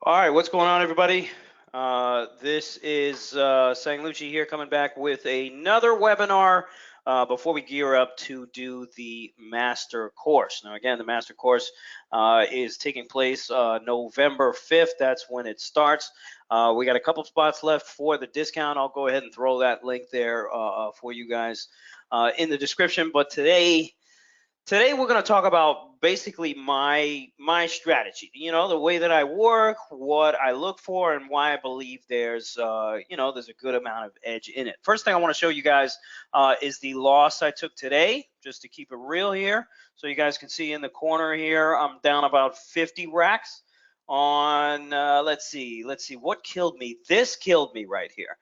All right, what's going on, everybody? This is Sang Lucci here, coming back with another webinar before we gear up to do the master course. Now, again, the master course is taking place November 5th. That's when it starts. We got a couple spots left for the discount. I'll go ahead and throw that link there for you guys in the description. But Today we're going to talk about basically my strategy. You know, the way that I work, what I look for, and why I believe there's there's a good amount of edge in it. First thing I want to show you guys is the loss I took today, just to keep it real here. So you guys can see in the corner here, I'm down about 50 racks on. Let's see what killed me. This killed me right here.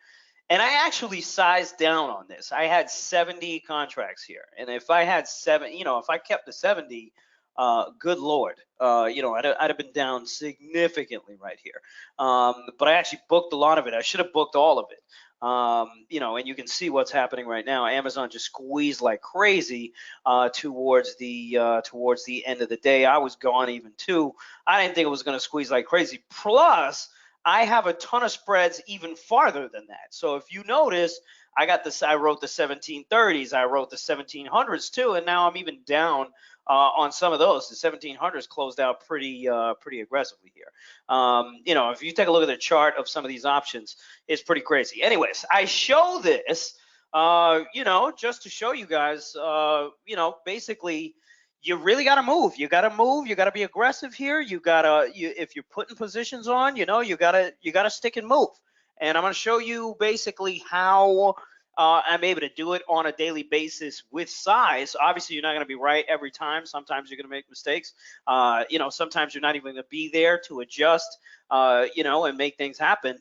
And I actually sized down on this. I had 70 contracts here, and if I had if I kept the 70, good lord, I'd have been down significantly right here. But I actually booked a lot of it. I should have booked all of it. And you can see what's happening right now. Amazon just squeezed like crazy towards the end of the day. I was gone even too. I didn't think it was going to squeeze like crazy. Plus, I have a ton of spreads even farther than that. So if you notice, I wrote the 1730s, I wrote the 1700s too, and now I'm even down on some of those. The 1700s closed out pretty aggressively here. If you take a look at the chart of some of these options, it's pretty crazy. Anyways, I show this, just to show you guys, basically you really got to move. You got to move. You got to be aggressive here. If you're putting positions on, you got to stick and move. And I'm going to show you basically how I'm able to do it on a daily basis with size. Obviously, you're not going to be right every time. Sometimes you're going to make mistakes. Sometimes you're not even going to be there to adjust, and make things happen.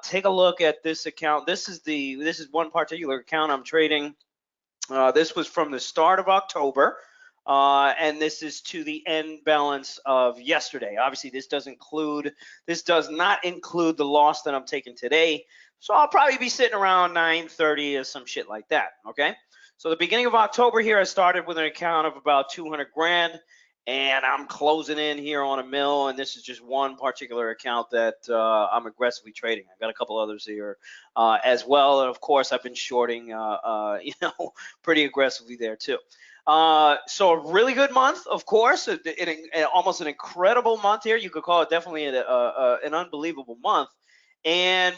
Take a look at this account. This is one particular account I'm trading. This was from the start of October. And this is to the end balance of yesterday. Obviously, this does not include the loss that I'm taking today. So I'll probably be sitting around 930 or some shit like that. Okay. So the beginning of October here, I started with an account of about 200 grand, and I'm closing in here on $1 million. And this is just one particular account that I'm aggressively trading. I've got a couple others here as well, and of course, I've been shorting, pretty aggressively there too. So a really good month, of course, almost an incredible month here. You could call it definitely an unbelievable month. And,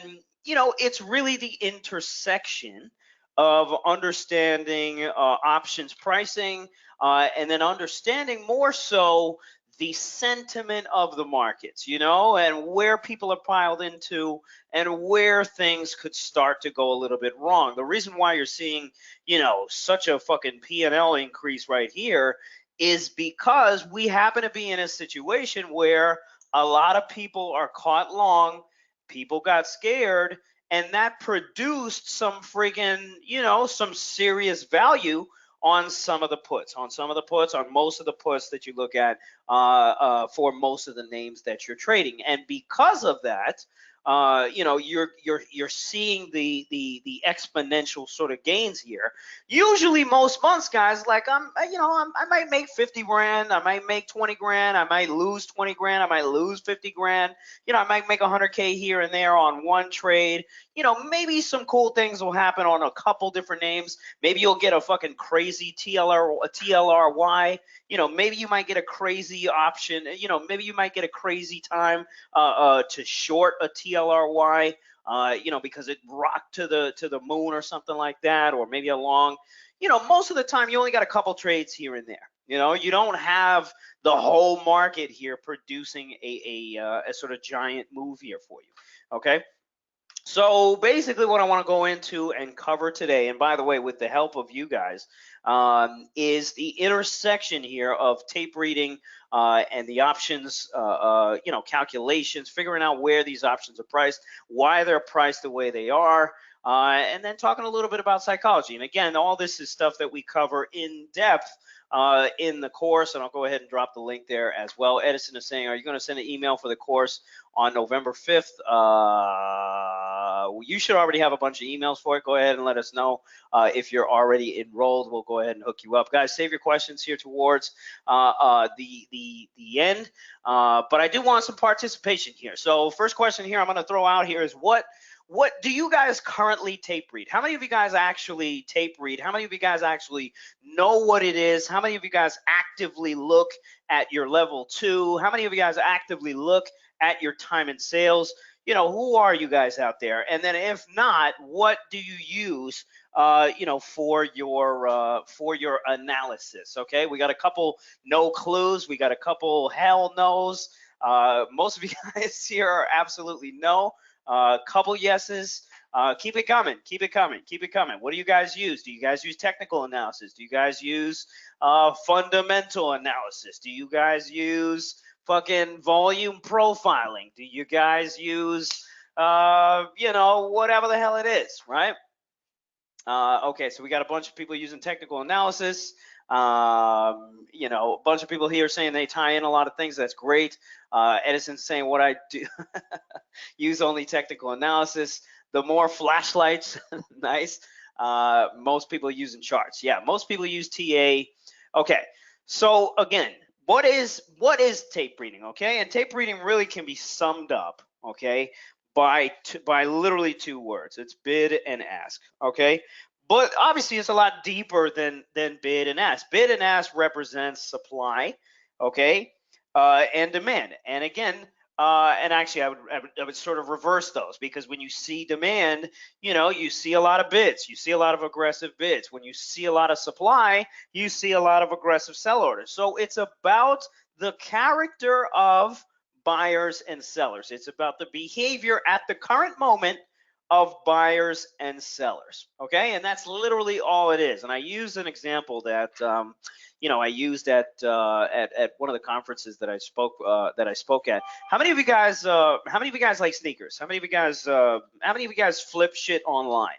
it's really the intersection of understanding options pricing and then understanding more so the sentiment of the markets, and where people are piled into and where things could start to go a little bit wrong. The reason why you're seeing, such a fucking P&L increase right here is because we happen to be in a situation where a lot of people are caught long, people got scared, and that produced some friggin', some serious value on some of the puts, on most of the puts that you look at for most of the names that you're trading. And because of that, you're seeing the exponential sort of gains here. Usually most months, guys, like I might make 50 grand, I might make 20 grand, I might lose 20 grand, I might lose 50 grand. I might make 100K here and there on one trade. Maybe some cool things will happen on a couple different names. Maybe you'll get a fucking crazy TLRY. Maybe you might get a crazy option. Maybe you might get a crazy time to short a TLRY. Because it rocked to the moon or something like that, or maybe a long. Most of the time you only got a couple trades here and there. You don't have the whole market here producing a sort of giant move here for you. Okay. So basically what I want to go into and cover today, and by the way, with the help of you guys, is the intersection here of tape reading and the options, calculations, figuring out where these options are priced, why they're priced the way they are, and then talking a little bit about psychology. And again, all this is stuff that we cover in depth in the course, and I'll go ahead and drop the link there as well. Edison is saying, are you going to send an email for the course on November 5th? You should already have a bunch of emails for it. Go ahead and let us know if you're already enrolled. We'll go ahead and hook you up. Guys, save your questions here towards the end. But I do want some participation here. So first question here I'm going to throw out here is what do you guys currently tape read? How many of you guys actually tape read? How many of you guys actually know what it is? How many of you guys actively look at your level 2? How many of you guys actively look at your time in sales? You know, who are you guys out there? And then if not, what do you use you know, for your analysis? Okay, we got a couple no clues, we got a couple hell no's. Most of you guys here are absolutely no. Couple yeses. Keep it coming. Keep it coming. Keep it coming. What do you guys use? Do you guys use technical analysis? Do you guys use fundamental analysis? Do you guys use fucking volume profiling? Do you guys use you know, whatever the hell it is, right? Okay, so we got a bunch of people using technical analysis. You know, a bunch of people here saying they tie in a lot of things. That's great. Edison's saying what I do, use only technical analysis. The more flashlights, nice. Most people using charts. Yeah, most people use TA. Okay, so again, what is tape reading? Okay, and tape reading really can be summed up, okay, by literally 2 words. It's bid and ask. Okay. But obviously, it's a lot deeper than bid and ask. Bid and ask represents supply, okay, and demand. And again, and actually, I would sort of reverse those, because when you see demand, you know, you see a lot of bids, you see a lot of aggressive bids. When you see a lot of supply, you see a lot of aggressive sell orders. So it's about the character of buyers and sellers. It's about the behavior at the current moment of buyers and sellers, okay? And that's literally all it is. And I used an example that you know, I used at one of the conferences that I spoke at. How many of you guys like sneakers? How many of you guys flip shit online?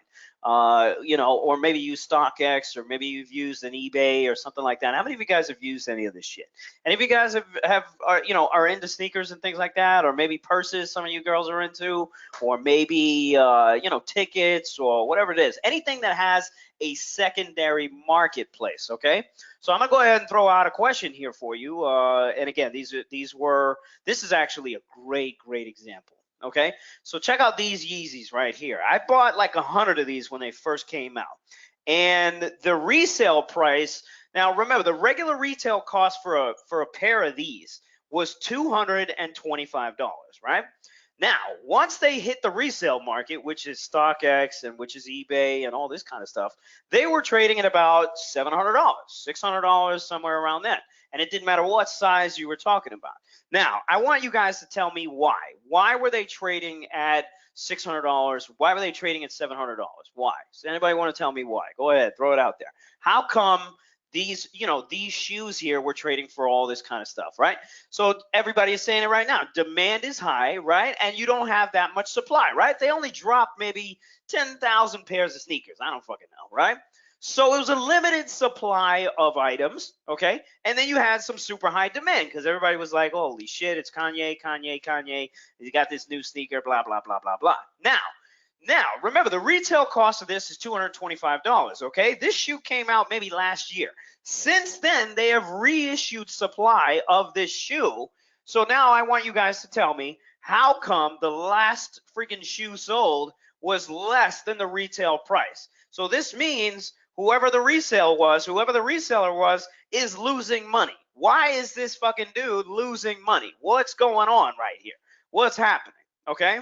You know, or maybe use StockX, or maybe you've used an eBay or something like that. How many of you guys have used any of this shit? Any of you guys are into sneakers and things like that, or maybe purses, some of you girls are into, or maybe you know, tickets or whatever it is. Anything that has a secondary marketplace, okay? So I'm gonna go ahead and throw out a question here for you. And again, this is actually a great example. Okay, so check out these Yeezys right here. I bought like 100 of these when they first came out, and the resale price. Now remember, the regular retail cost for a pair of these was $225, right? Now, once they hit the resale market, which is StockX and which is eBay and all this kind of stuff, they were trading at about $700, $600, somewhere around that. And it didn't matter what size you were talking about. Now, I want you guys to tell me why. Why were they trading at $600? Why were they trading at $700? Why? Does anybody want to tell me why? Go ahead, throw it out there. How come these, you know, these shoes here were trading for all this kind of stuff, right? So everybody is saying it right now. Demand is high, right? And you don't have that much supply, right? They only dropped maybe 10,000 pairs of sneakers. I don't fucking know, right? So it was a limited supply of items, okay? And then you had some super high demand, because everybody was like, holy shit, it's Kanye. He got this new sneaker, blah, blah, blah, blah, blah. Now, remember, the retail cost of this is $225, okay? This shoe came out maybe last year. Since then, they have reissued supply of this shoe. So now I want you guys to tell me, how come the last freaking shoe sold was less than the retail price? So this means whoever the reseller was, is losing money. Why is this fucking dude losing money? What's going on right here? What's happening? Okay?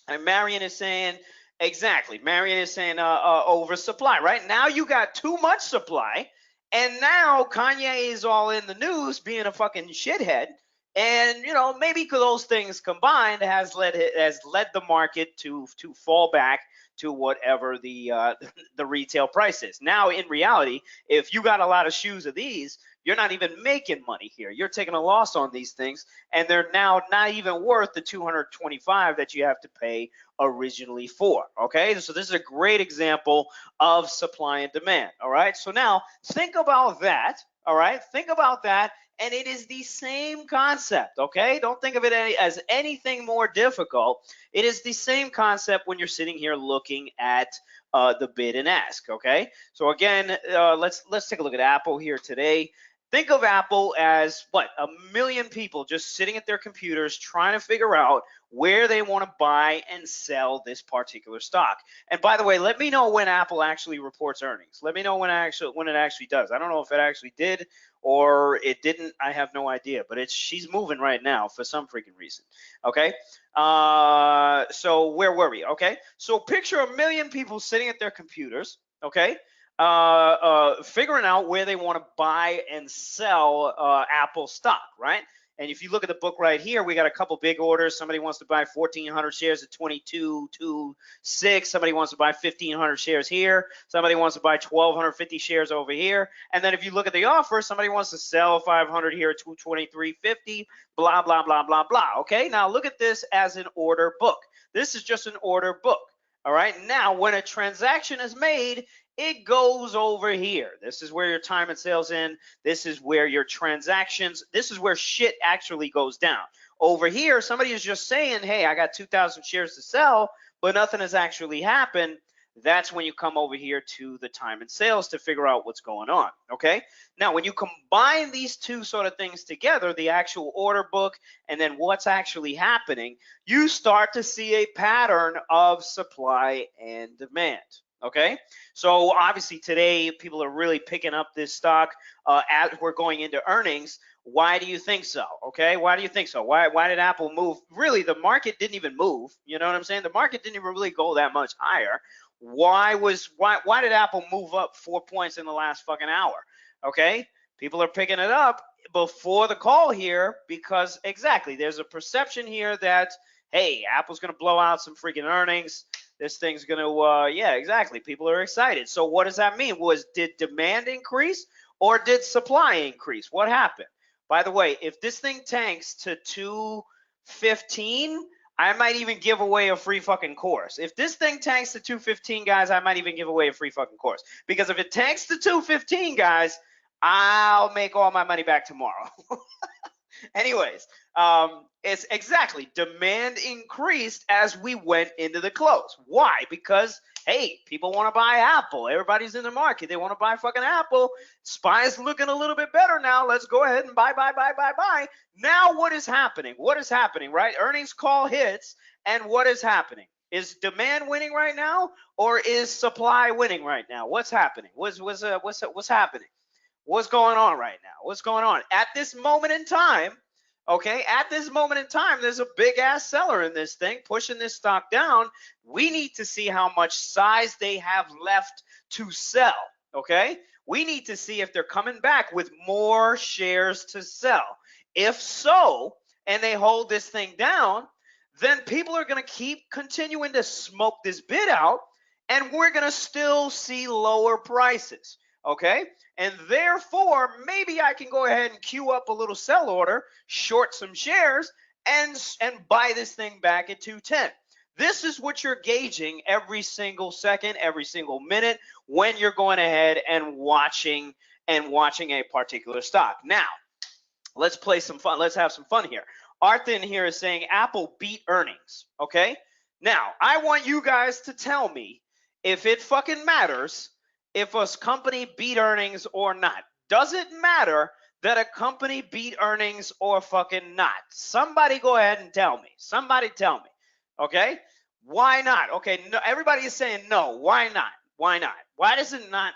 And Marion is saying, exactly. Marion is saying oversupply, right? Now you got too much supply, and now Kanye is all in the news being a fucking shithead. And, you know, maybe those things combined has led the market to fall back to whatever the retail price is. Now, in reality, if you got a lot of shoes of these, you're not even making money here. You're taking a loss on these things, and they're now not even worth the $225 that you have to pay originally for, okay? So this is a great example of supply and demand, all right? So now think about that, all right? Think about that And it is the same concept, okay? Don't think of it as anything more difficult. It is the same concept when you're sitting here looking at the bid and ask, okay? So again, let's take a look at Apple here today. Think of Apple as what? A million people just sitting at their computers trying to figure out where they want to buy and sell this particular stock. And by the way, let me know when Apple actually reports earnings. Let me know when it actually does. I don't know if it actually did or it didn't. I have no idea, but she's moving right now for some freaking reason. Okay. So where were we? Okay. So picture a million people sitting at their computers. Okay. Figuring out where they want to buy and sell Apple stock, right? And if you look at the book right here, we got a couple big orders. Somebody wants to buy 1,400 shares at 22.26. Somebody wants to buy 1,500 shares here. Somebody wants to buy 1,250 shares over here. And then if you look at the offer, somebody wants to sell 500 here at 223.50. Blah blah blah blah blah. Okay, now look at this as an order book. This is just an order book. All right, now when a transaction is made, it goes over here. This is where your time and sales in. This is where your transactions, this is where shit actually goes down. Over here, somebody is just saying, hey, I got 2,000 shares to sell, but nothing has actually happened. That's when you come over here to the time and sales to figure out what's going on, okay? Now, when you combine these two sort of things together, the actual order book and then what's actually happening, you start to see a pattern of supply and demand. Okay, so obviously today people are really picking up this stock as we're going into earnings. Why do you think so? Okay, why do you think so? Why did Apple move? Really, the market didn't even move. You know what I'm saying? The market didn't even really go that much higher. Why did Apple move up 4 points in the last fucking hour? Okay, people are picking it up before the call here because exactly there's a perception here that hey, Apple's gonna blow out some freaking earnings. This thing's gonna, yeah, exactly. People are excited. So what does that mean? Did demand increase or did supply increase? What happened? By the way, if this thing tanks to 215, I might even give away a free fucking course. If this thing tanks to 215, guys, I might even give away a free fucking course. Because if it tanks to 215, guys, I'll make all my money back tomorrow. Anyways, it's exactly demand increased as we went into the close. Why? Because hey, people want to buy Apple. Everybody's in the market. They want to buy fucking Apple. SPY's looking a little bit better now. Let's go ahead and buy. Now what is happening? What is happening, right? Earnings call hits, and what is happening? Is demand winning right now, or is supply winning right now? What's happening? What's happening? What's going on right now? What's going on? At this moment in time, okay, at this moment in time, there's a big ass seller in this thing pushing this stock down. We need to see how much size they have left to sell, okay? We need to see if they're coming back with more shares to sell. If so, and they hold this thing down, then people are going to keep continuing to smoke this bid out, and we're going to still see lower prices. Okay, and therefore maybe I can go ahead and queue up a little sell order, short some shares, and buy this thing back at 210. This is what you're gauging every single second, every single minute when you're going ahead and watching a particular stock. Now, let's play some fun. Let's have some fun here. Arthur here is saying Apple beat earnings. Okay, now I want you guys to tell me if it fucking matters if a company beat earnings or not. Does it matter that a company beat earnings or fucking not? Somebody go ahead and tell me. Somebody tell me. Okay? Why not? Okay, no, everybody is saying no. Why not? Why not? Why does it not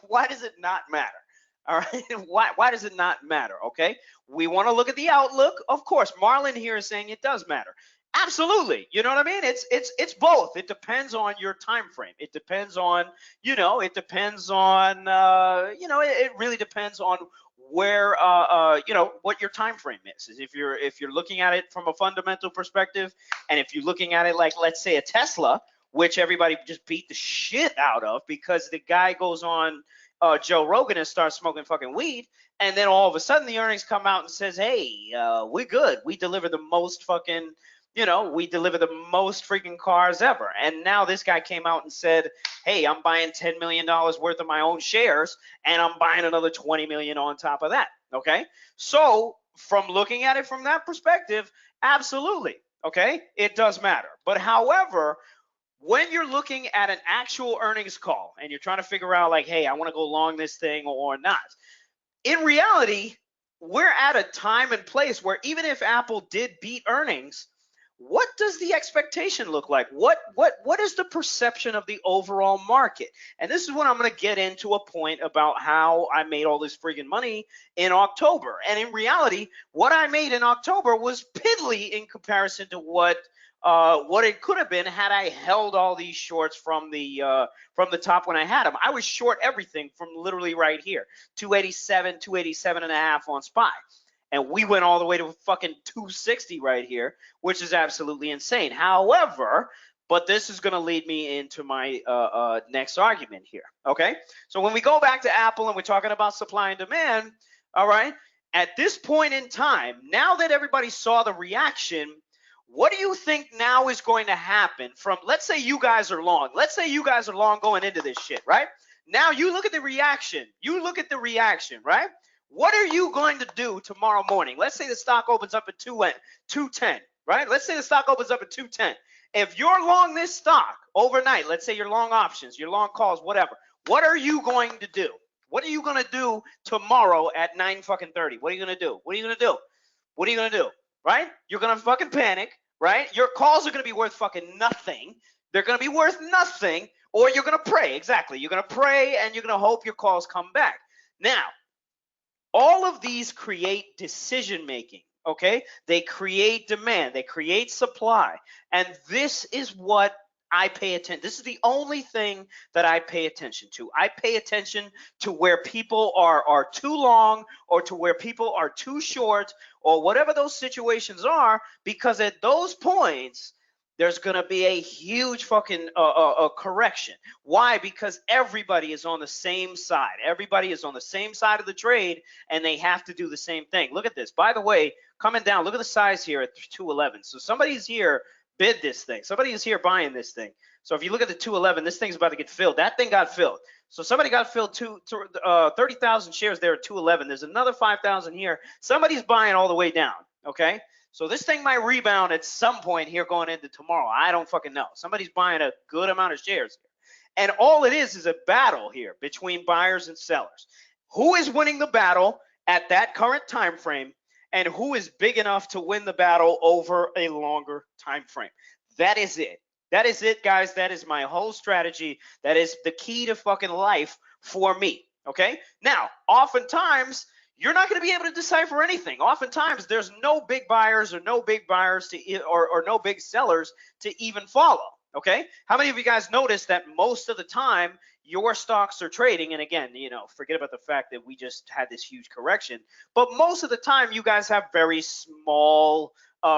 why does it not matter? All right? Why does it not matter? Okay? We want to look at the outlook. Of course, Marlon here is saying it does matter. Absolutely. You know what I mean? It's both. It depends on your time frame. It depends on, it depends on, it really depends on where, what your time frame is. If you're looking at it from a fundamental perspective, and if you're looking at it like, let's say, a Tesla, which everybody just beat the shit out of because the guy goes on Joe Rogan and starts smoking fucking weed, and then all of a sudden the earnings come out and says, hey, we're good. We deliver the most fucking we deliver the most freaking cars ever. And now this guy came out and said, hey, I'm buying $10 million worth of my own shares, and I'm buying another $20 million on top of that. Okay, so from looking at it from that perspective, absolutely, okay, it does matter. But however, when you're looking at an actual earnings call and you're trying to figure out like, hey, I want to go long this thing or not, in reality, we're at a time and place where even if Apple did beat earnings, what does the expectation look like? What is the perception of the overall market? And this is what I'm going to get into a point about how I made all this friggin' money in October. And in reality, what I made in October was piddly in comparison to what it could have been had I held all these shorts from the top when I had them. I was short everything from literally right here, 287, 287 and a half on SPY. And we went all the way to fucking 260 right here, which is absolutely insane. However, but this is going to lead me into my next argument here, okay? So when we go back to Apple and we're talking about supply and demand, all right, at this point in time, now that everybody saw the reaction, what do you think now is going to happen from, let's say you guys are long. Let's say you guys are long going into this shit, right? Now you look at the reaction. You look at the reaction, right? What are you going to do tomorrow morning? Let's say the stock opens up at 210, right? Let's say the stock opens up at 210. If you're long this stock overnight, let's say you're long options, you're long calls, whatever, what are you going to do? What are you going to do tomorrow at 9 fucking 30? What are you going to do? What are you going to do? What are you going to do? Right? You're going to fucking panic, right? Your calls are going to be worth fucking nothing. They're going to be worth nothing, or you're going to pray. Exactly. You're going to pray and you're going to hope your calls come back. Now, all of these create decision making, okay? They create demand, they create supply. And this is what I pay attention. This is the only thing that I pay attention to. I pay attention to where people are too long or to where people are too short or whatever those situations are, because at those points, there's going to be a huge fucking correction. Why? Because everybody is on the same side. Everybody is on the same side of the trade, and they have to do the same thing. Look at this. By the way, coming down, look at the size here at 211. So somebody's here bid this thing. Somebody is here buying this thing. So if you look at the 211, this thing's about to get filled. That thing got filled. So somebody got filled 30,000 shares there at 211. There's another 5,000 here. Somebody's buying all the way down, okay? So this thing might rebound at some point here going into tomorrow. I don't fucking know. Somebody's buying a good amount of shares here. And all it is a battle here between buyers and sellers. Who is winning the battle at that current time frame, and who is big enough to win the battle over a longer time frame? That is it. That is it, guys. That is my whole strategy. That is the key to fucking life for me, okay? Now, oftentimes, you're not going to be able to decipher anything. Oftentimes, there's no big buyers or no big buyers or no big sellers to even follow, okay? How many of you guys notice that most of the time your stocks are trading? And again, you know, forget about the fact that we just had this huge correction, but most of the time you guys have very small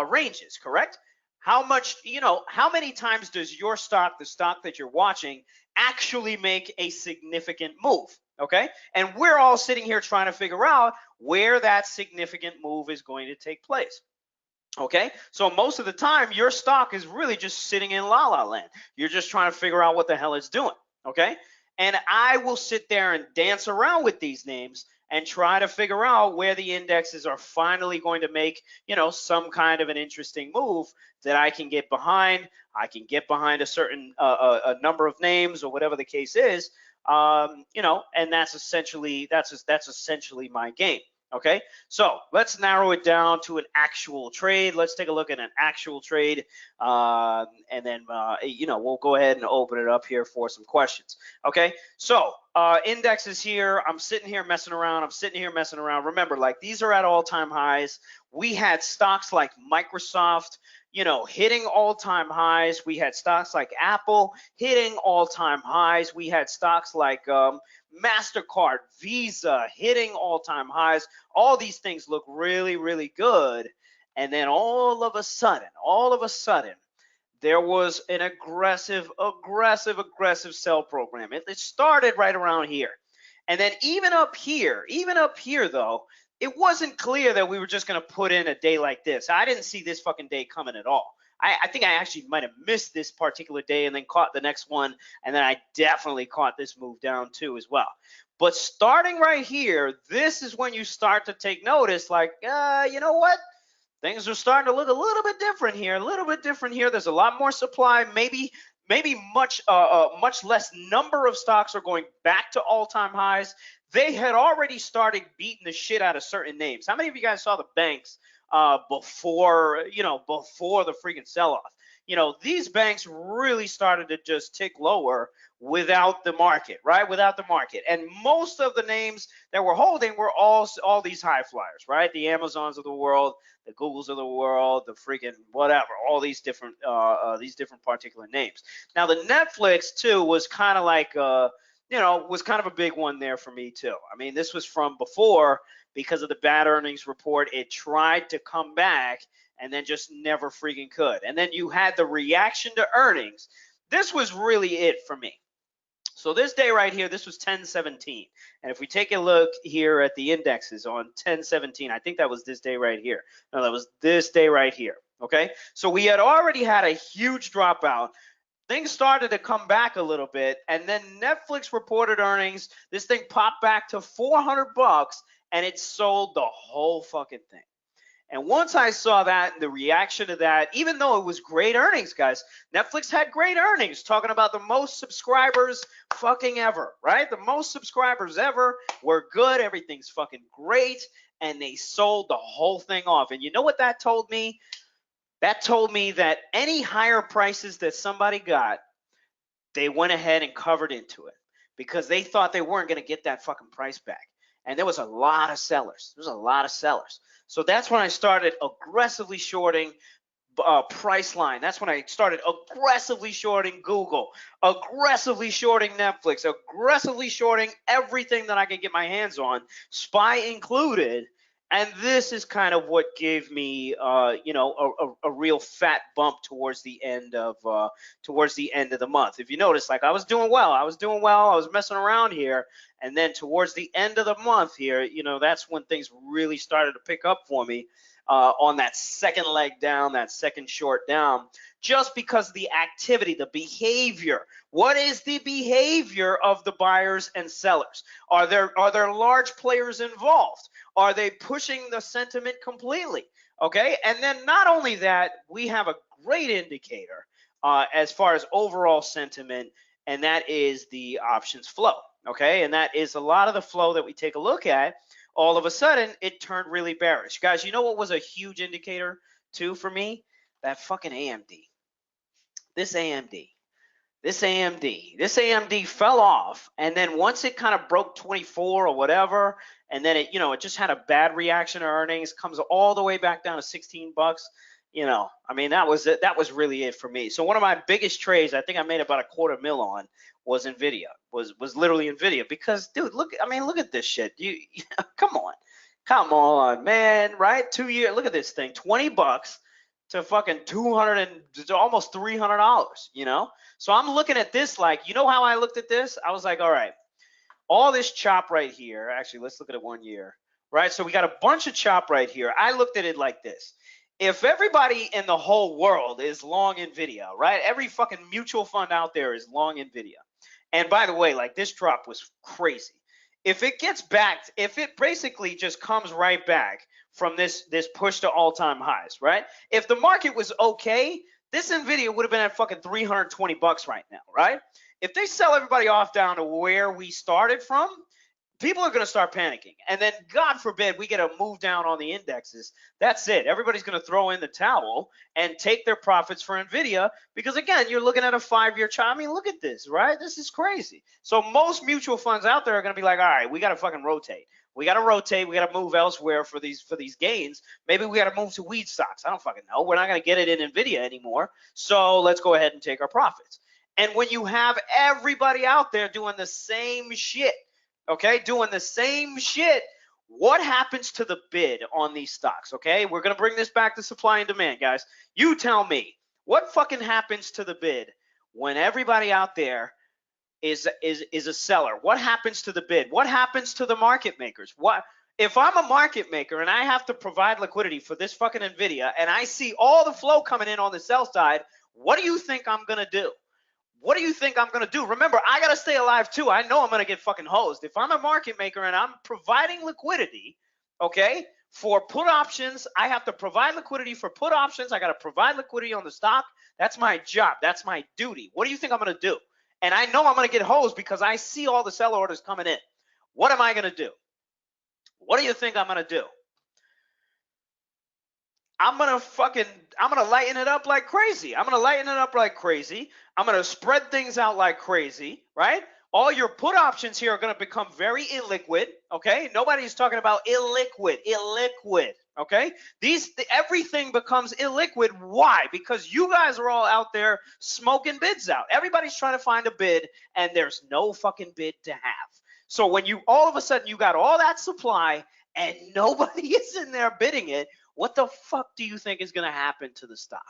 ranges, correct? How much, you know, how many times does your stock, the stock that you're watching, actually make a significant move? Okay, and we're all sitting here trying to figure out where that significant move is going to take place. Okay, so most of the time your stock is really just sitting in la la land. You're just trying to figure out what the hell it's doing. Okay, and I will sit there and dance around with these names and try to figure out where the indexes are finally going to make, you know, some kind of an interesting move that I can get behind. I can get behind a certain a number of names or whatever the case is. You know, and that's essentially my game. Okay, so let's narrow it down to an actual trade. Let's take a look at an actual trade, and then you know, we'll go ahead and open it up here for some questions. Okay, so indexes here. I'm sitting here messing around. Remember, like, these are at all-time highs. We had stocks like Microsoft, you know, hitting all-time highs. We had stocks like Apple hitting all-time highs. We had stocks like MasterCard, Visa hitting all-time highs. All these things look really, really good. And then all of a sudden, there was an aggressive sell program. It started right around here. And then even up here though, it wasn't clear that we were just going to put in a day like this. I didn't see this fucking day coming at all. I think I actually might have missed this particular day and then caught the next one, and then I definitely caught this move down too as well. But starting right here, this is when you start to take notice, like, you know what? Things are starting to look a little bit different here, a little bit different here. There's a lot more supply, maybe much less number of stocks are going back to all-time highs. They had already started beating the shit out of certain names. How many of you guys saw the banks before the freaking sell-off? These banks really started to just tick lower without the market, right? Without the market. And most of the names that we're holding were all these high flyers, right? The Amazons of the world, the Googles of the world, the freaking whatever, all these different particular names. Now the Netflix too was kind of like was kind of a big one there for me too. I mean, this was from before because of the bad earnings report. It tried to come back and then just never freaking could. And then you had the reaction to earnings. This was really it for me. So this day right here, this was 10/17. And if we take a look here at the indexes on 10/17, I think that was this day right here. No, that was this day right here. Okay, so we had already had a huge dropout. Things started to come back a little bit, and then Netflix reported earnings. This thing popped back to $400, and it sold the whole fucking thing. And once I saw that, the reaction to that, even though it was great earnings, guys, Netflix had great earnings, talking about the most subscribers fucking ever, right? The most subscribers ever were good. Everything's fucking great. And they sold the whole thing off. And you know what that told me? That told me that any higher prices that somebody got, they went ahead and covered into it because they thought they weren't going to get that fucking price back. And there was a lot of sellers. There was a lot of sellers. So that's when I started aggressively shorting Priceline. That's when I started aggressively shorting Google, aggressively shorting Netflix, aggressively shorting everything that I could get my hands on, SPY included. And this is kind of what gave me, a real fat bump towards the end of the month. If you notice, like I was doing well, I was messing around here, and then towards the end of the month here, that's when things really started to pick up for me on that second leg down, that second short down, just because of the activity, the behavior. What is the behavior of the buyers and sellers? Are there large players involved? Are they pushing the sentiment completely? Okay, and then not only that, we have a great indicator as far as overall sentiment, and that is the options flow. Okay, and that is a lot of the flow that we take a look at. All of a sudden, it turned really bearish. Guys, you know what was a huge indicator too for me? That fucking AMD. This AMD fell off, and then once it kind of broke 24 or whatever, and then it just had a bad reaction to earnings, comes all the way back down to $16. I mean, that was it. That was really it for me. So one of my biggest trades, I think I made about $250,000 on, was Nvidia. Was literally Nvidia, because dude, look at this shit. You come on, man, right? 2 years. Look at this thing, $20 to fucking $200 and almost $300. So I'm looking at this like, how I looked at this? I was like, all right, all this chop right here. Actually, let's look at it 1 year, right? So we got a bunch of chop right here. I looked at it like this. If everybody in the whole world is long Nvidia, right? Every fucking mutual fund out there is long Nvidia. And by the way, like, this drop was crazy. If it gets back, if it basically just comes right back from this push to all-time highs, right? If the market was okay, this Nvidia would have been at fucking $320 right now, right? If they sell everybody off down to where we started from, people are going to start panicking. And then, God forbid, we get a move down on the indexes. That's it. Everybody's going to throw in the towel and take their profits for Nvidia, because, again, you're looking at a 5-year chart. I mean, look at this, right? This is crazy. So most mutual funds out there are going to be like, all right, we got to fucking rotate. We got to rotate. We got to move elsewhere for these gains. Maybe we got to move to weed stocks. I don't fucking know. We're not going to get it in Nvidia anymore. So let's go ahead and take our profits. And when you have everybody out there doing the same shit, okay, doing the same shit, what happens to the bid on these stocks? Okay, we're going to bring this back to supply and demand, guys. You tell me, what fucking happens to the bid when everybody out there is a seller? What happens to the bid? What happens to the market makers? What if I'm a market maker and I have to provide liquidity for this fucking NVIDIA and I see all the flow coming in on the sell side, what do you think I'm going to do? What do you think I'm going to do? Remember, I got to stay alive too. I know I'm going to get fucking hosed. If I'm a market maker and I'm providing liquidity, okay, for put options, I have to provide liquidity for put options. I got to provide liquidity on the stock. That's my job. That's my duty. What do you think I'm going to do? And I know I'm going to get hosed because I see all the sell orders coming in. What am I going to do? What do you think I'm going to do? I'm going to lighten it up like crazy. I'm going to lighten it up like crazy. I'm going to spread things out like crazy, right? All your put options here are going to become very illiquid, okay? Nobody's talking about illiquid, okay? Everything becomes illiquid. Why? Because you guys are all out there smoking bids out. Everybody's trying to find a bid, and there's no fucking bid to have. So when you all of a sudden you got all that supply and nobody is in there bidding it, what the fuck do you think is going to happen to the stock?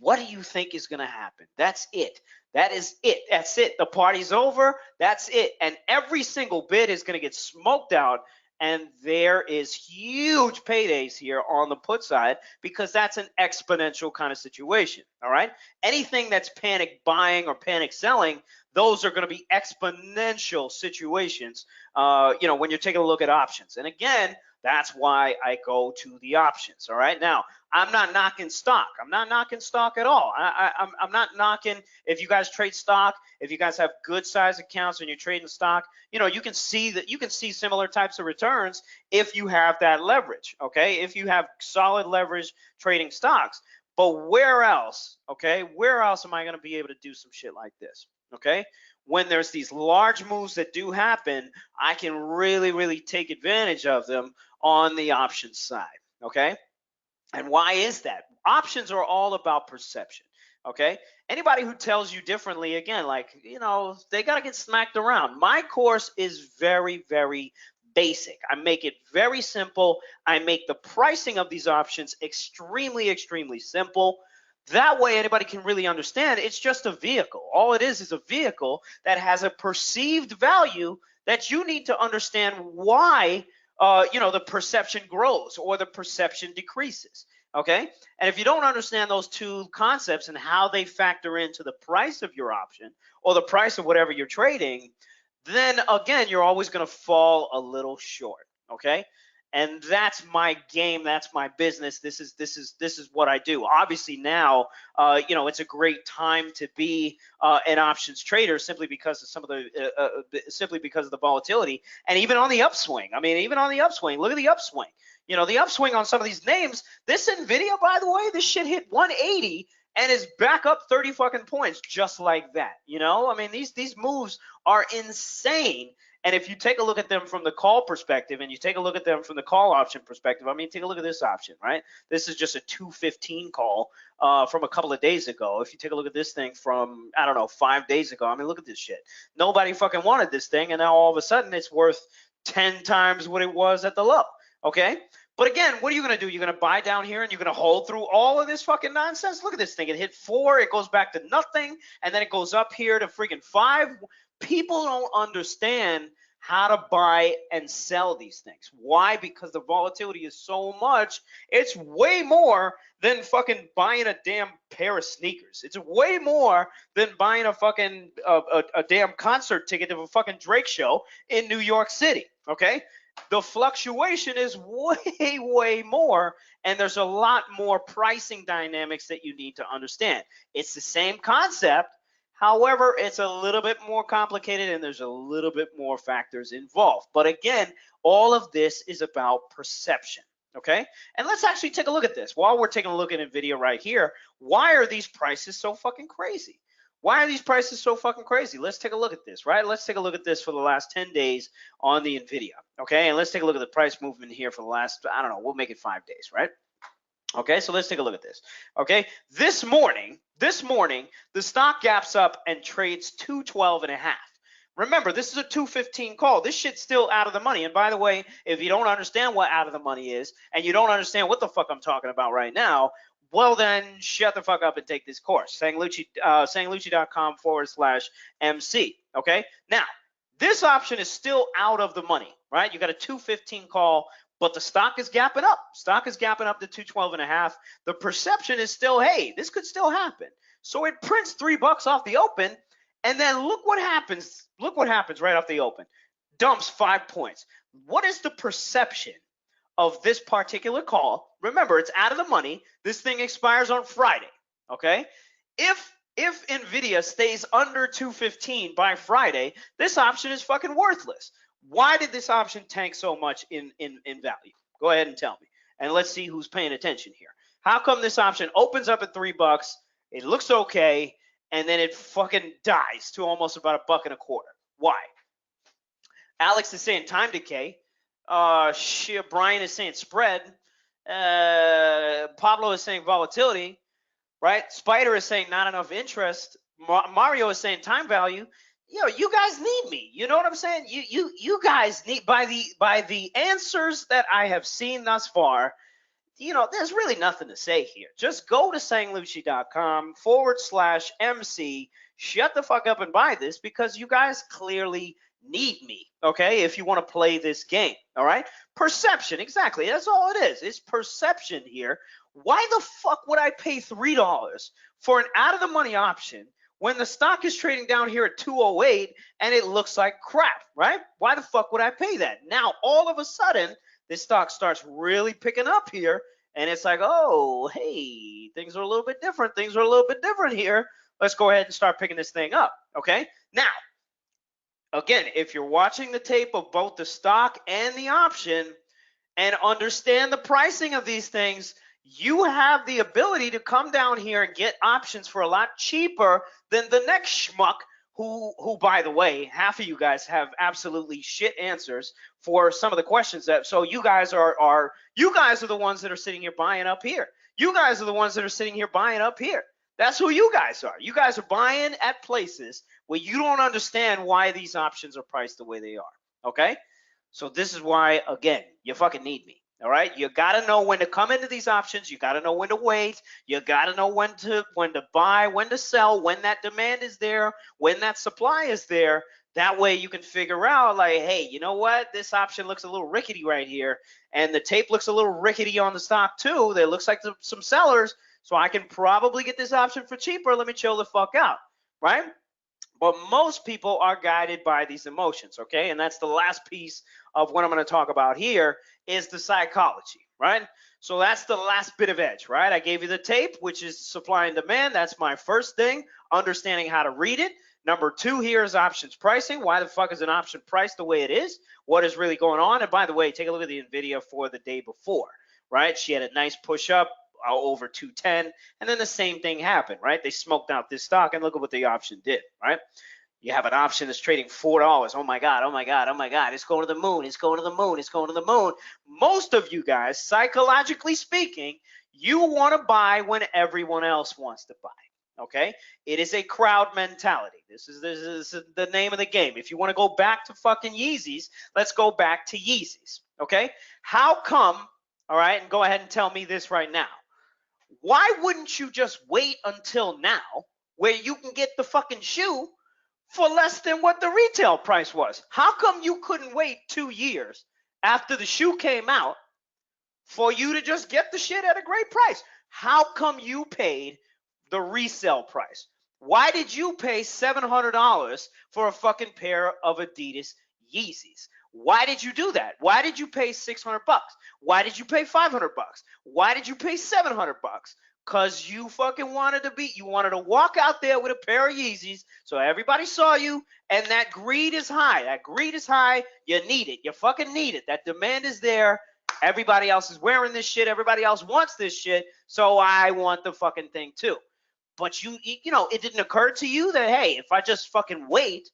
What do you think is going to happen? That's it. That is it. That's it. The party's over. That's it. And every single bid is going to get smoked out. And there is huge paydays here on the put side because that's an exponential kind of situation. All right. Anything that's panic buying or panic selling, those are going to be exponential situations, when you're taking a look at options. And again, that's why I go to the options. All right. Now, I'm not knocking stock. I'm not knocking stock at all. I'm not knocking if you guys trade stock, if you guys have good size accounts and you're trading stock, you can see similar types of returns if you have that leverage. Okay. If you have solid leverage trading stocks. But where else? Okay. Where else am I going to be able to do some shit like this? Okay. When there's these large moves that do happen, I can really, really take advantage of them on the options side, okay? And why is that? Options are all about perception, okay? Anybody who tells you differently, again, they got to get smacked around. My course is very, very basic. I make it very simple. I make the pricing of these options extremely, extremely simple. That way anybody can really understand it's just a vehicle. All it is a vehicle that has a perceived value that you need to understand why the perception grows or the perception decreases. Okay. And if you don't understand those two concepts and how they factor into the price of your option or the price of whatever you're trading, then again, you're always going to fall a little short. Okay. And that's my game. That's my business. This is what I do. Obviously now, it's a great time to be an options trader simply because of the volatility and even on the upswing. I mean, even on the upswing, look at the upswing. The upswing on some of these names. This NVIDIA, by the way, this shit hit 180 and is back up 30 fucking points just like that. I mean, these moves are insane. And if you take a look at them from the call perspective and you take a look at them from the call option perspective, I mean, take a look at this option, right? This is just a 215 call from a couple of days ago. If you take a look at this thing from, 5 days ago, I mean, look at this shit. Nobody fucking wanted this thing, and now all of a sudden it's worth 10 times what it was at the low, okay? But again, what are you going to do? You're going to buy down here and you're going to hold through all of this fucking nonsense? Look at this thing. It hit 4, it goes back to nothing, and then it goes up here to freaking 5. People don't understand how to buy and sell these things. Why? Because the volatility is so much. It's way more than fucking buying a damn pair of sneakers. It's way more than buying a fucking a damn concert ticket to a fucking Drake show in New York City. Okay? The fluctuation is way, way more, and there's a lot more pricing dynamics that you need to understand. It's the same concept. However, it's a little bit more complicated and there's a little bit more factors involved. But again, all of this is about perception, okay? And let's actually take a look at this. While we're taking a look at NVIDIA right here, why are these prices so fucking crazy? Why are these prices so fucking crazy? Let's take a look at this, right? Let's take a look at this for the last 10 days on the NVIDIA, okay? And let's take a look at the price movement here for the last, we'll make it 5 days, right? Okay, so let's take a look at this. Okay, this morning, the stock gaps up and trades 212.5. Remember, this is a 215 call. This shit's still out of the money. And by the way, if you don't understand what out of the money is, and you don't understand what the fuck I'm talking about right now, well then shut the fuck up and take this course. Sang Lucci, sanglucci.com/MC. Okay, now This option is still out of the money, right? You got a 215 call, but the stock is gapping up. Stock is gapping up to 212.5. The perception is still, hey, this could still happen. So it prints $3 off the open, and then look what happens. Look what happens right off the open. Dumps 5 points. What is the perception of this particular call? Remember, it's out of the money. This thing expires on Friday, okay? If Nvidia stays under 215 by Friday, this option is fucking worthless. Why did this option tank so much in value? Go ahead and tell me. And let's see who's paying attention here. How come this option opens up at $3? It looks okay, and then it fucking dies to almost about $1.25. Why? Alex is saying time decay. Brian is saying spread. Pablo is saying volatility. Right? Spider is saying not enough interest. Mario is saying time value. You guys need me. You know what I'm saying? You guys need, by the answers that I have seen thus far, there's really nothing to say here. Just go to sanglucci.com/MC. Shut the fuck up and buy this, because you guys clearly need me, okay, if you want to play this game, all right? Perception, exactly. That's all it is. It's perception here. Why the fuck would I pay $3 for an out-of-the-money option when the stock is trading down here at 208 and it looks like crap, right? Why the fuck would I pay that? Now, all of a sudden, this stock starts really picking up here, and it's like, oh, hey, things are a little bit different. Things are a little bit different here. Let's go ahead and start picking this thing up, okay? Now, again, if you're watching the tape of both the stock and the option and understand the pricing of these things, you have the ability to come down here and get options for a lot cheaper than the next schmuck who, by the way, half of you guys have absolutely shit answers for some of the questions that, so you guys are the ones that are sitting here buying up here. You guys are the ones that are sitting here buying up here. That's who you guys are. You guys are buying at places where you don't understand why these options are priced the way they are, okay? So this is why, again, you fucking need me, all right? You got to know when to come into these options. You got to know when to wait. You got to know when to buy, when to sell, when that demand is there, when that supply is there. That way you can figure out, like, hey, you know what? This option looks a little rickety right here, and the tape looks a little rickety on the stock too. There looks like some sellers, so I can probably get this option for cheaper. Let me chill the fuck out, right? But most people are guided by these emotions, okay? And that's the last piece of what I'm going to talk about here is the psychology, right? So that's the last bit of edge, right? I gave you the tape, which is supply and demand. That's my first thing, understanding how to read it. Number 2 here is options pricing. Why the fuck is an option priced the way it is? What is really going on? And by the way, take a look at the NVIDIA for the day before, right? She had a nice push up over 210, and then the same thing happened, right? They smoked out this stock, and look at what the option did, right? You have an option that's trading $4. Oh my God, oh my God, oh my God. It's going to the moon, it's going to the moon, it's going to the moon. Most of you guys, psychologically speaking, you want to buy when everyone else wants to buy. Okay, it is a crowd mentality. This is the name of the game. If you want to go back to fucking Yeezys, let's go back to Yeezys. Okay, how come? All right, and go ahead and tell me this right now. Why wouldn't you just wait until now, where you can get the fucking shoe for less than what the retail price was? How come you couldn't wait 2 years after the shoe came out for you to just get the shit at a great price? How come you paid the resale price? Why did you pay $700 for a fucking pair of Adidas Yeezys? Why did you do that? Why did you pay $600? Why did you pay $500? Why did you pay $700? Because you fucking wanted to walk out there with a pair of Yeezys so everybody saw you, and that greed is high. That greed is high. You need it. You fucking need it. That demand is there. Everybody else is wearing this shit. Everybody else wants this shit, so I want the fucking thing too. But it didn't occur to you that, hey, if I just fucking wait,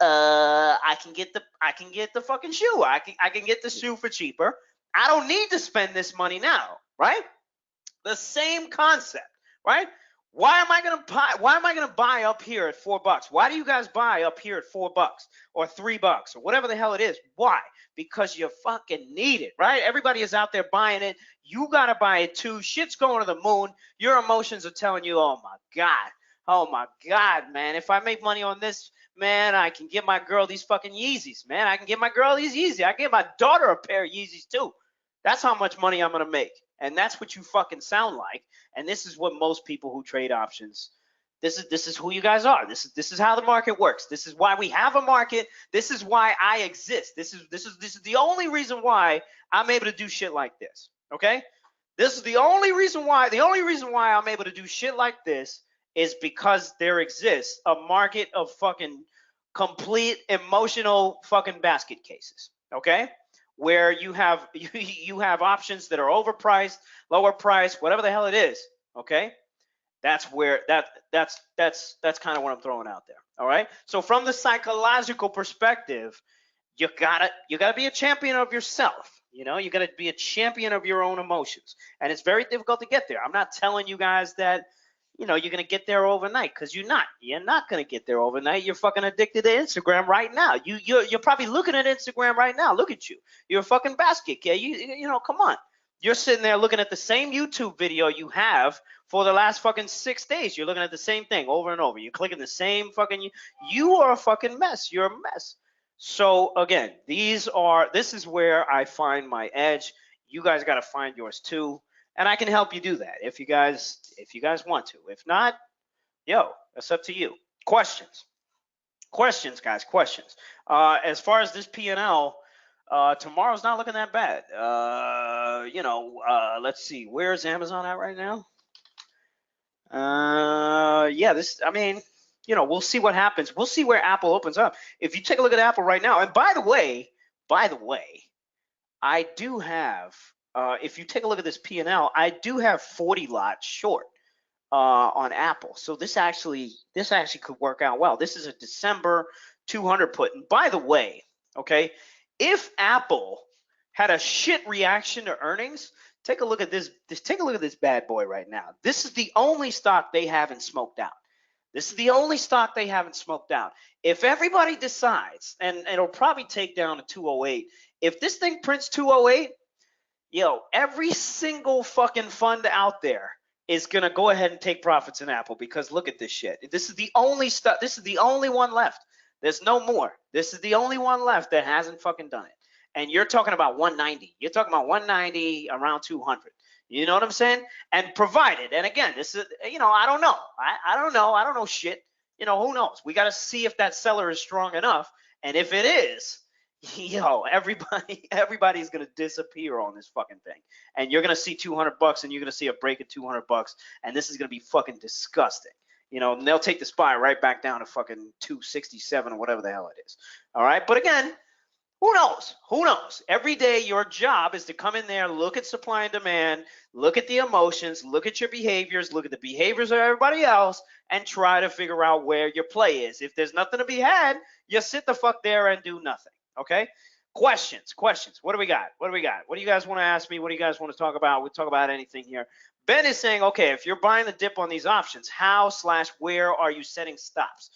I can get the fucking shoe. I can get the shoe for cheaper. I don't need to spend this money now, right? The same concept, right? Why am I gonna buy up here at $4? Why do you guys buy up here at $4 or $3 or whatever the hell it is? Why? Because you fucking need it, right? Everybody is out there buying it. You gotta buy it too. Shit's going to the moon. Your emotions are telling you, oh my God, man, if I make money on this, Man, I can get my girl these fucking Yeezys. Man, I can get my girl these Yeezys. I can get my daughter a pair of Yeezys too. That's how much money I'm gonna make. And that's what you fucking sound like. And this is what most people who trade options. This is who you guys are. This is how the market works. This is why we have a market. This is why I exist. This is the only reason why I'm able to do shit like this. Okay? This is the only reason why. The only reason why I'm able to do shit like this is because there exists a market of fucking complete emotional fucking basket cases. Okay? Where you have you have options that are overpriced, lower priced, whatever the hell it is. Okay? That's where that's kind of what I'm throwing out there. All right. So from the psychological perspective, you gotta be a champion of yourself. You know, you gotta be a champion of your own emotions, and it's very difficult to get there. I'm not telling you guys that you're gonna get there overnight, because you're not. You're not gonna get there overnight. You're fucking addicted to Instagram right now. You're probably looking at Instagram right now. Look at you. You're a fucking basket kid. Come on. You're sitting there looking at the same YouTube video you have for the last fucking 6 days. You're looking at the same thing over and over. You're clicking the same fucking. You are a fucking mess. You're a mess. So again, this is where I find my edge. You guys got to find yours too, and I can help you do that if you guys want to. If not, that's up to you. Questions, guys, questions. As far as this P&L. Tomorrow's not looking that bad. Let's see. Where's Amazon at right now? We'll see what happens. We'll see where Apple opens up. If you take a look at Apple right now, and by the way, I do have, if you take a look at this P&L, I do have 40 lots short on Apple. So this actually could work out well. This is a December 200 put. And by the way, okay, if Apple had a shit reaction to earnings, take a look at this. Take a look at this bad boy right now. This is the only stock they haven't smoked out. This is the only stock they haven't smoked out. If everybody decides, and it'll probably take down to 208. If this thing prints 208, every single fucking fund out there is gonna go ahead and take profits in Apple, because look at this shit. This is the only stuff. This is the only one left. There's no more. This is the only one left that hasn't fucking done it. And you're talking about 190. You're talking about 190 around 200. You know what I'm saying? And provided, and again, this is, I don't know. I don't know. I don't know shit. Who knows? We got to see if that seller is strong enough. And if it is, everybody's going to disappear on this fucking thing. And you're going to see $200 and you're going to see a break at $200. And this is going to be fucking disgusting. And they'll take the SPY right back down to fucking 267 or whatever the hell it is. All right. But again, who knows? Who knows? Every day your job is to come in there, look at supply and demand, look at the emotions, look at your behaviors, look at the behaviors of everybody else, and try to figure out where your play is. If there's nothing to be had, you sit the fuck there and do nothing. Okay? Questions. What do we got? What do you guys want to ask me? What do you guys want to talk about? We'll talk about anything here. Ben is saying, okay, if you're buying the dip on these options, how/where are you setting stops?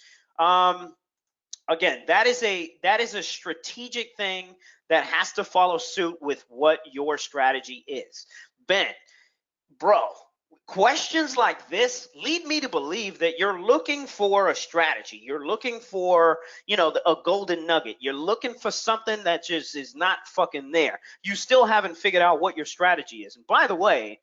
Again, that is a strategic thing that has to follow suit with what your strategy is. Ben, bro, questions like this lead me to believe that you're looking for a strategy. You're looking for, a golden nugget. You're looking for something that just is not fucking there. You still haven't figured out what your strategy is. And by the way,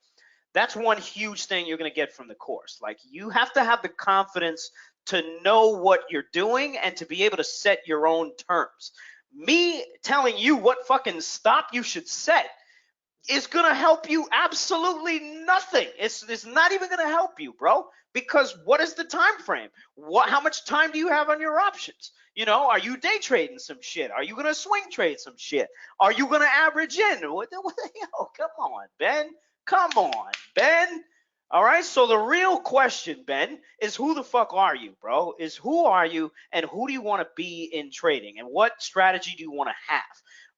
that's one huge thing you're going to get from the course. Like, you have to have the confidence to know what you're doing and to be able to set your own terms. Me telling you what fucking stop you should set is going to help you absolutely nothing. It's not even going to help you, bro, because what is the time frame? How much time do you have on your options? Are you day trading some shit? Are you going to swing trade some shit? Are you going to average in? What the hell? Come on, Ben. Come on, Ben. All right, so the real question, Ben, is who the fuck are you, bro? Is who are you, and who do you want to be in trading, and what strategy do you want to have,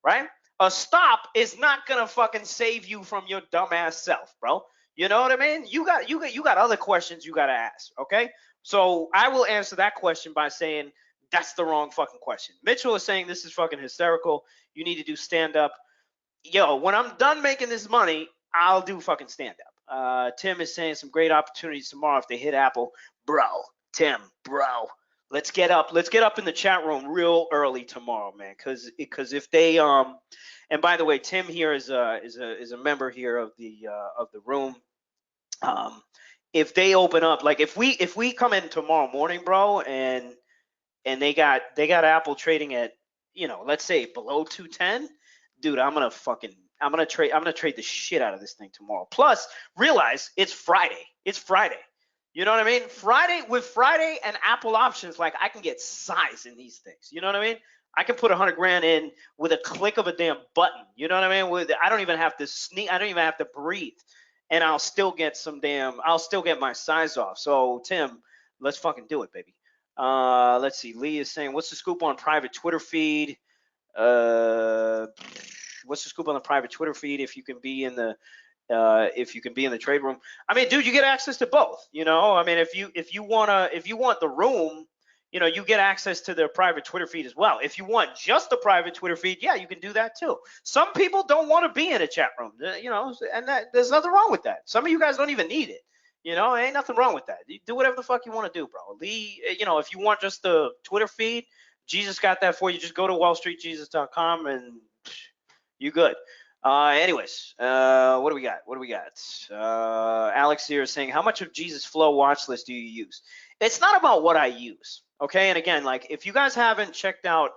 right? A stop is not gonna fucking save you from your dumbass self, bro. You know what I mean? You got other questions you gotta ask, okay? So I will answer that question by saying that's the wrong fucking question. Mitchell is saying this is fucking hysterical. You need to do stand up. When I'm done making this money, I'll do fucking stand up. Tim is saying some great opportunities tomorrow if they hit Apple. Bro, Tim, bro, Let's get up in the chat room real early tomorrow, man, because if they and by the way, Tim here is a member here of the room. If they open up, like if we come in tomorrow morning, bro, and they got Apple trading at, let's say below 210, dude, I'm gonna trade the shit out of this thing tomorrow. Plus, realize it's Friday. It's Friday. You know what I mean? Friday and Apple options, like I can get size in these things. You know what I mean? I can put 100 grand in with a click of a damn button. You know what I mean? I don't even have to sneak. I don't even have to breathe, and I'll still get my size off. So Tim, let's fucking do it, baby. Let's see. Lee is saying, what's the scoop on private Twitter feed? What's the scoop on the private Twitter feed if you can be in the trade room? I mean, dude, you get access to both. I mean, if you want the room, you get access to their private Twitter feed as well. If you want just the private Twitter feed, yeah, you can do that too. Some people don't want to be in a chat room, and there's nothing wrong with that. Some of you guys don't even need it. Ain't nothing wrong with that. You do whatever the fuck you want to do, bro. Lee, if you want just the Twitter feed, Jesus got that for you. Just go to wallstreetjesus.com and you good. Anyways, what do we got? Alex here is saying, how much of Jesus Flow watch list do you use? It's not about what I use, okay? And again, like if you guys haven't checked out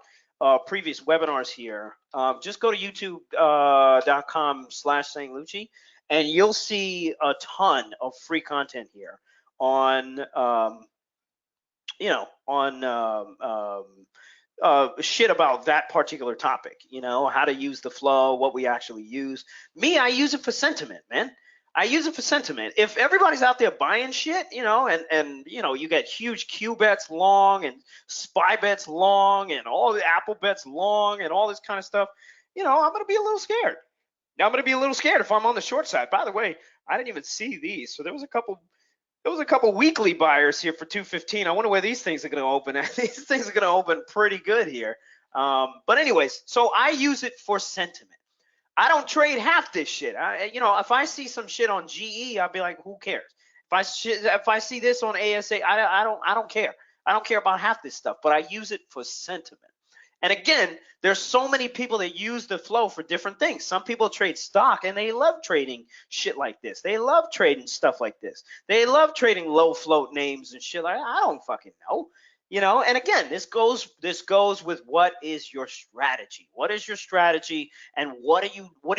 previous webinars here, just go to youtube.com/Sang Lucci, and you'll see a ton of free content here on, shit about that particular topic, how to use the flow, what we actually use. Me, I use it for sentiment, man. I use it for sentiment. If everybody's out there buying shit, and you get huge Q bets long and SPY bets long and all the Apple bets long and all this kind of stuff, I'm going to be a little scared. Now I'm going to be a little scared if I'm on the short side. By the way, I didn't even see these. So there was a couple weekly buyers here for 215. I wonder where these things are going to open at. These things are going to open pretty good here. But anyways, so I use it for sentiment. I don't trade half this shit. If I see some shit on GE, I'll be like, who cares? If I see this on ASA, I don't care. I don't care about half this stuff, but I use it for sentiment. And again, there's so many people that use the flow for different things. Some people trade stock and they love trading shit like this. They love trading stuff like this. They love trading low float names and shit like that. I don't fucking know. And again, this goes with what is your strategy? What is your strategy, and what do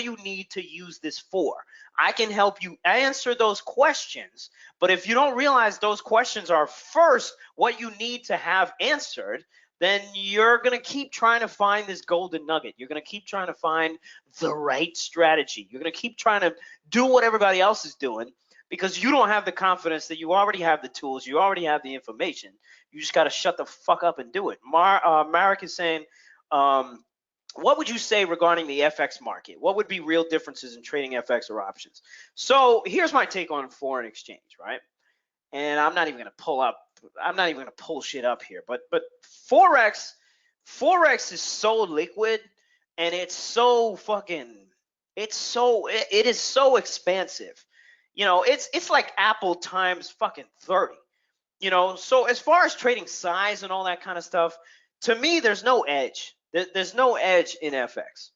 you need to use this for? I can help you answer those questions, but if you don't realize those questions are first what you need to have answered, then you're going to keep trying to find this golden nugget. You're going to keep trying to find the right strategy. You're going to keep trying to do what everybody else is doing because you don't have the confidence that you already have the tools, you already have the information. You just got to shut the fuck up and do it. Marek is saying, what would you say regarding the FX market? What would be real differences in trading FX or options? So here's my take on foreign exchange, right? And I'm not even going to pull shit up here, but Forex is so liquid, and it is so expansive. It's like Apple times fucking 30. So as far as trading size and all that kind of stuff, to me, there's no edge. There's no edge in FX.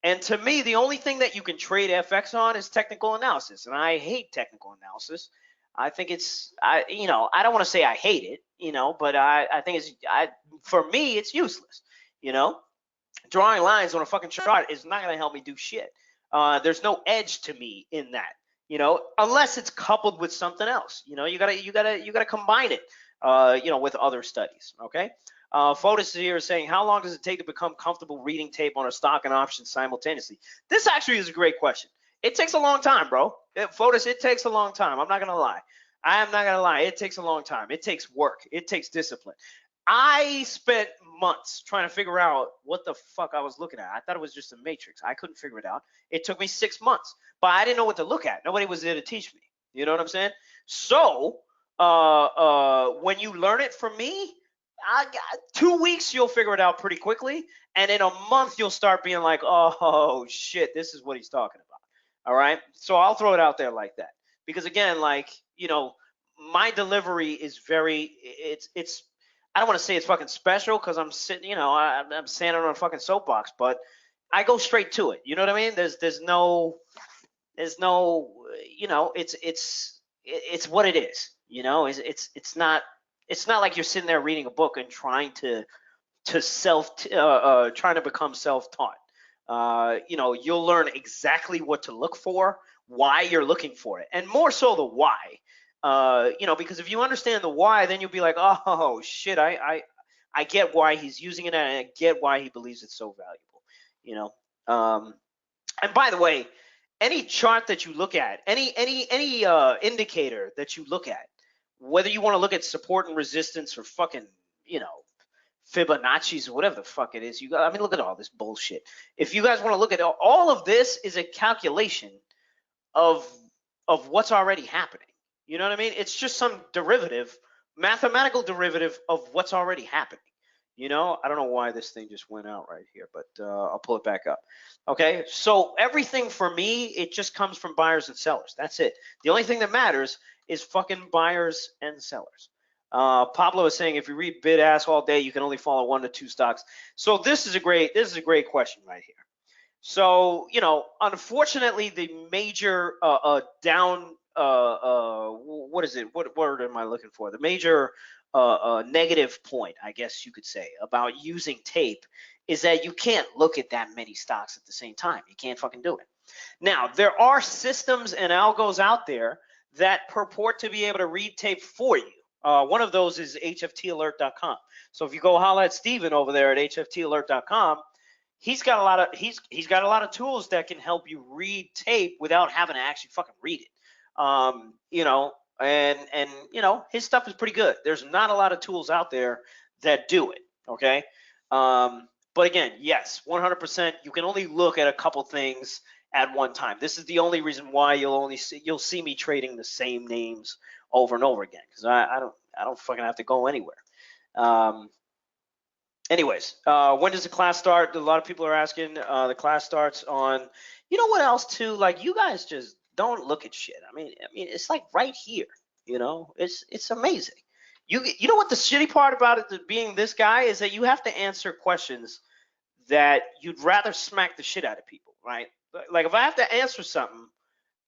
And to me, the only thing that you can trade FX on is technical analysis. And I hate technical analysis. I think I don't want to say I hate it, but I think for me, it's useless. Drawing lines on a fucking chart is not going to help me do shit. There's no edge to me in that, unless it's coupled with something else. You gotta combine it, with other studies. Okay. Fotis here is saying, how long does it take to become comfortable reading tape on a stock and option simultaneously? This actually is a great question. It takes a long time, bro. Fotis, it takes a long time. I'm not gonna lie. I am not gonna lie. It takes a long time. It takes work. It takes discipline. I spent months trying to figure out what the fuck I was looking at. I thought it was just a matrix. I couldn't figure it out. It took me 6 months, but I didn't know what to look at. Nobody was there to teach me. You know what I'm saying? So when you learn it from me, 2 weeks you'll figure it out pretty quickly, and in a month you'll start being like, oh shit, this is what he's talking about. All right, so I'll throw it out there like that, because again, like, my delivery is I don't want to say it's fucking special because I'm sitting, you know, I'm standing on a fucking soapbox, but I go straight to it. You know what I mean? There's no, you know, it's what it is. You know, it's not like you're sitting there reading a book and trying to trying to become self-taught. You know, you'll learn exactly what to look for, why you're looking for it, and more so the why. You know, because if you understand the why, then you'll be like, oh shit, I get why he's using it, and I get why he believes it's so valuable. You know, and by the way, any chart that you look at, any indicator that you look at, whether you want to look at support and resistance or fucking, you know, Fibonacci's or whatever the fuck it is. I mean, look at all this bullshit. If you guys want to look at all of this, is a calculation of what's already happening. You know what I mean? It's just some derivative, mathematical derivative of what's already happening. You know, I don't know why this thing just went out right here, but I'll pull it back up. Okay, so everything for me, it just comes from buyers and sellers. That's it. The only thing that matters is fucking buyers and sellers. Pablo is saying if you read bid ask all day, you can only follow 1 to 2 stocks. So this is a great question right here. So, you know, unfortunately, the major down what is it? What word am I looking for? The major negative point, I guess you could say, about using tape is that you can't look at that many stocks at the same time. You can't fucking do it. Now, there are systems and algos out there that purport to be able to read tape for you. One of those is hftalert.com. So if you go holler at Steven over there at hftalert.com, he's got a lot of tools that can help you read tape without having to actually fucking read it. You know, and you know, his stuff is pretty good. There's not a lot of tools out there that do it. Okay. But again, yes, 100%. You can only look at a couple things at one time. This is the only reason why you'll see me trading the same names over and over again, because I don't fucking have to go anywhere. Anyways, when does the class start? A lot of people are asking. The class starts on, you know what else too? Like, you guys just don't look at shit. I mean, it's like right here. You know, it's amazing. You know what the shitty part about it being this guy is that you have to answer questions that you'd rather smack the shit out of people, right? Like if I have to answer something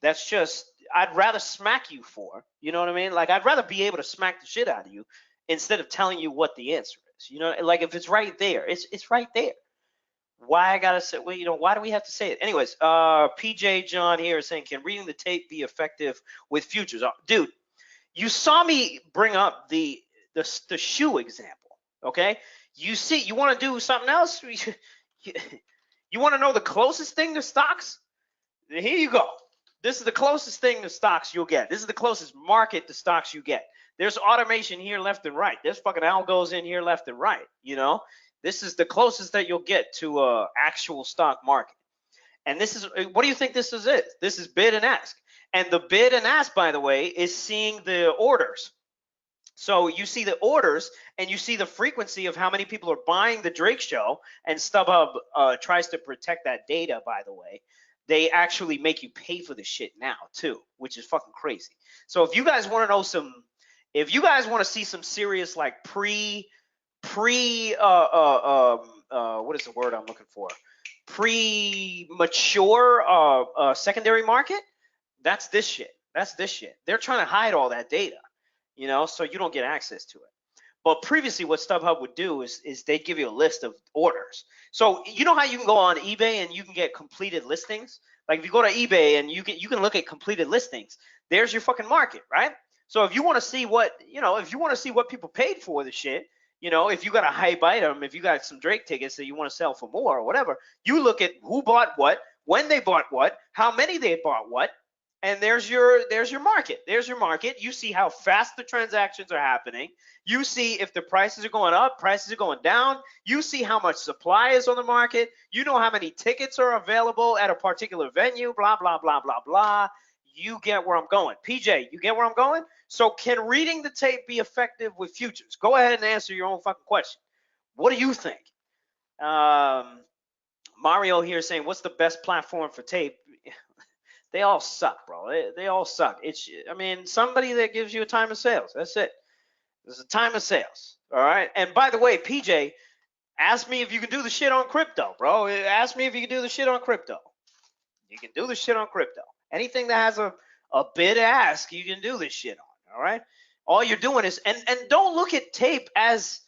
that's just I'd rather smack you for, you know what I mean? Like I'd rather be able to smack the shit out of you instead of telling you what the answer is. You know, like if it's right there, it's right there. Why I gotta say, well, you know, why do we have to say it? Anyways, PJ John here is saying, can reading the tape be effective with futures? Dude, you saw me bring up the shoe example, okay? You want to do something else? You want to know the closest thing to stocks? Here you go. This is the closest thing to stocks you'll get. This is the closest market to stocks you get. There's automation here left and right. There's fucking algos in here left and right. You know, this is the closest that you'll get to a actual stock market. And this is, what do you think this is? This is bid and ask. And the bid and ask, by the way, is seeing the orders. So you see the orders and you see the frequency of how many people are buying the Drake show, and StubHub tries to protect that data, by the way. They actually make you pay for the shit now too, which is fucking crazy. So if you guys want to know if you guys want to see some serious like what is the word I'm looking for? Premature secondary market, that's this shit. They're trying to hide all that data, you know, so you don't get access to it. But previously, what StubHub would do is they'd give you a list of orders. So you know how you can go on eBay and you can get completed listings? Like if you go to eBay and you can look at completed listings, there's your fucking market, right? So if you want to see what people paid for the shit, you know, if you got a hype item, if you got some Drake tickets that you want to sell for more or whatever, you look at who bought what, when they bought what, how many they bought what, and there's your market. There's your market. You see how fast the transactions are happening. You see if the prices are going up, prices are going down. You see how much supply is on the market. You know how many tickets are available at a particular venue, blah, blah, blah, blah, blah. You get where I'm going. PJ, you get where I'm going? So can reading the tape be effective with futures? Go ahead and answer your own fucking question. What do you think? Mario here saying, what's the best platform for tape? They all suck, bro. They all suck. I mean, somebody that gives you a time of sales. That's it. This is a time of sales. All right. And by the way, PJ, ask me if you can do the shit on crypto, bro. Ask me if you can do the shit on crypto. You can do the shit on crypto. Anything that has a bid ask, you can do this shit on. All right. All you're doing is, and don't look at tape as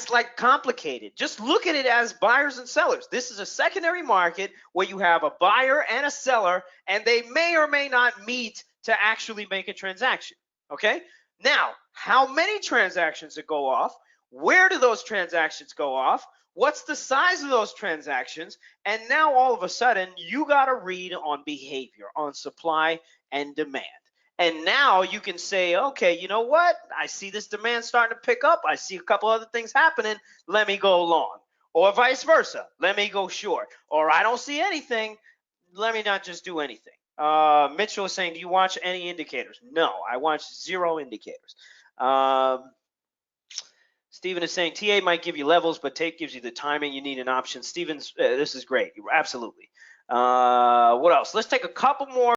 like complicated. Just look at it as buyers and sellers. This is a secondary market where you have a buyer and a seller, and they may or may not meet to actually make a transaction. Okay. Now, how many transactions that go off? Where do those transactions go off? What's the size of those transactions? And now all of a sudden, you got to read on behavior, on supply and demand. And now you can say, okay, you know what? I see this demand starting to pick up. I see a couple other things happening. Let me go long. Or vice versa. Let me go short. Or I don't see anything. Let me not just do anything. Mitchell is saying, do you watch any indicators? No, I watch 0 indicators. Steven is saying, TA might give you levels, but tape gives you the timing. You need an option. Steven's, this is great. Absolutely. What else? Let's take a couple more.